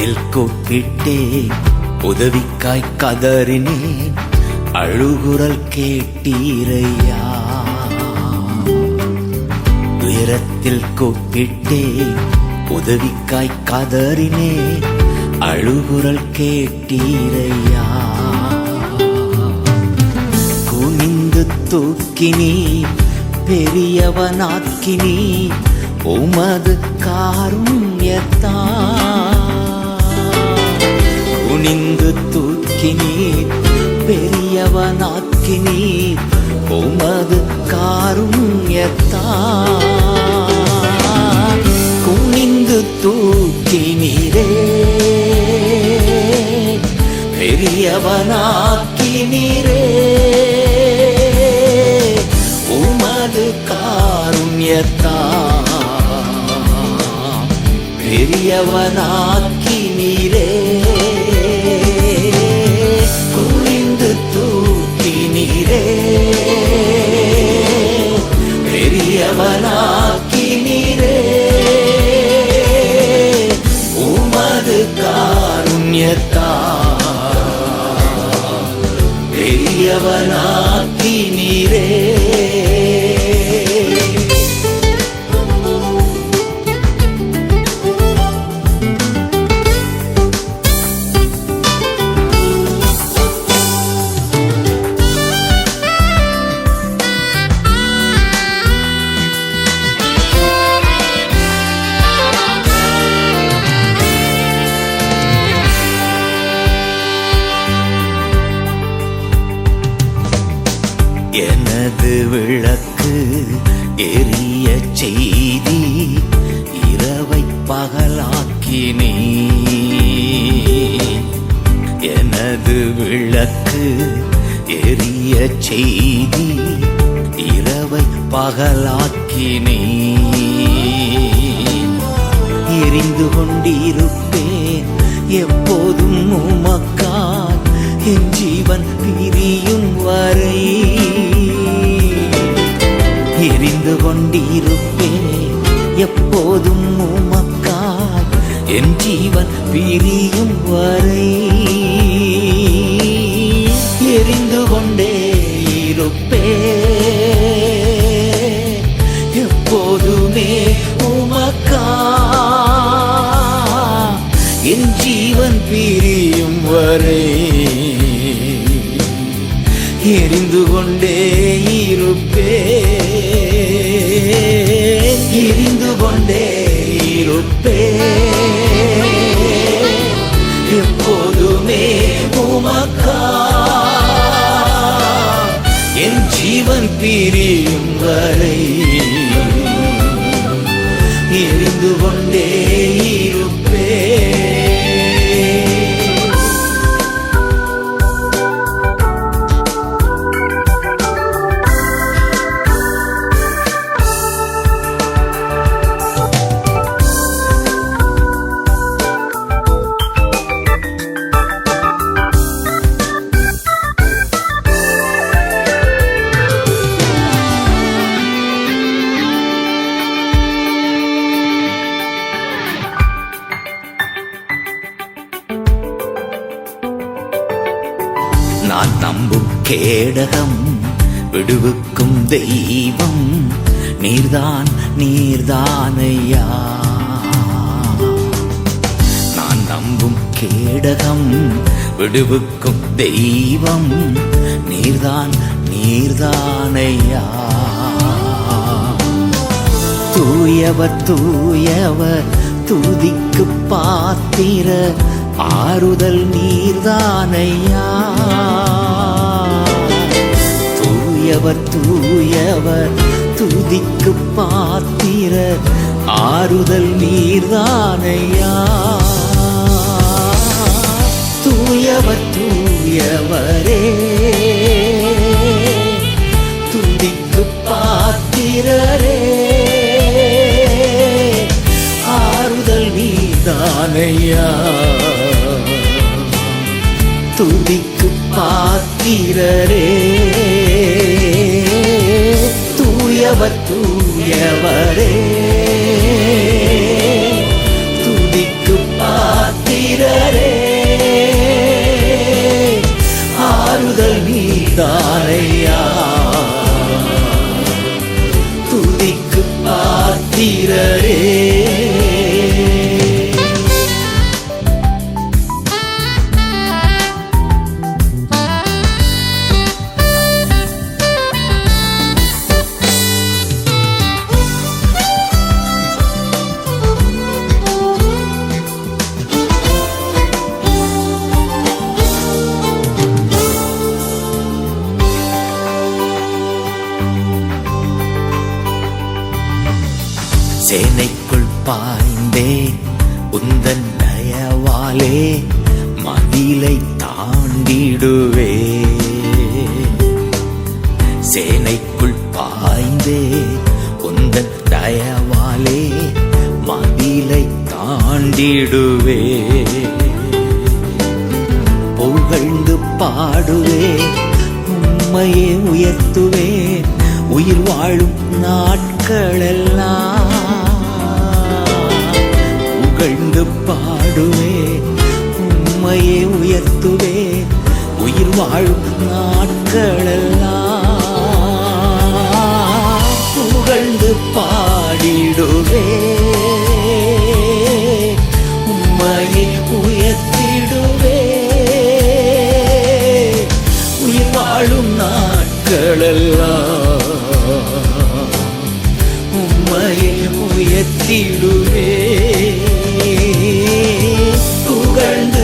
உயரத்தில் கூப்பிட்டேன், உதவிக்காய் கதறினேன், அழுகுரல் கேட்டீரையா. உயரத்தில் கூப்பிட்டேன், உதவிக்காய் கதறினேன், அழுகுரல் கேட்டீரையா. குனிந்து தூக்கினீ, பெரியவனாக்கினீ, உமது காருண்யத்தால். குனிந்து தூக்கினீ, பெரியவனாக்கினீ, உமது காருண்யத்தால். குனிந்து தூக்கினீரே, பெரியவனாக்கினீரே, உமது காருண்யத்தால். பெரியவனாக்கினீரே, குனிந்து தூக்கினீரே, பெரியவனாக்கினீரே, உமது காருண்யத்தால். பெரியவனாக்கினீரே. எனது விளக்கு எரிய செய்தி, இரவை பகலாக்கினீ. எனது விளக்கு எரிய செய்தி, இரவை பகலாக்கினீ. எரிந்து கொண்டிருப்பேன் எப்போதும் உமக்காய், என் ஜீவன் பிரியும் வரை. எரிந்து கொண்டிருப்பேன் எப்போதும் உமக்காய், என் ஜீவன் பிரியும் வரை. எரிந்து கொண்டே இருப்பேன் எப்போதுமே உமக்காய், என் ஜீவன் பிரியும் வரை. எரிந்து கொண்டே இருப்பேன், எரிந்து கொண்டே இருப்பேன் எப்போதுமே உமக்காய், என் ஜீவன் பிரியும் வரை. எரிந்து கொண்டே இருப்பேன். நான் நம்பும் கேடகம், விடுவிக்கும் தெய்வம், நீர்தான் நீர்தானையா. நான் நம்பும் கேடகம், விடுவிக்கும் தெய்வம், நீர்தான் நீர்தானையா. தூயவர் தூயவர், துதிக்கு பாத்திர, ஆறுதல் நீர்தானையா. தூயவர் தூயவர், துதிக்கு பாத்திர, ஆறுதல் நீர்தானையா. தூயவர் தூயவரே, துதிக்கு பாத்திரரே, ஆறுதல் நீர்தானையா. துதிக்கு பாத்திரரே, தூயவர் தூயவரே, துதிக்கு பாத்திர நீதானையா துதிக்கு பாத்திரரே. சேனைக்குள் பாய்ந்தேன் உந்தன் தயவாலே மதிலை தாண்டிடுவே. சேனைக்குள் பாய்ந்தேன் உந்தன் தயவாலே மதிலை தாண்டிடுவே. புகழ்ந்து பாடுவே உம்மையே உயர்த்துவே உயிர் வாழும் நாட்களெல்லாம். புகழ்ந்து பாடுவே உம்மையே உயர்த்துவே உயிர் வாழும் நாட்களெல்லாம். புகழ்ந்து பாடிடுவே உம்மையே உயர்த்திடுவே உயிர் வாழும் நாட்களெல்லாம். உம்மையே உயர்த்திடுவே புகழ்ந்து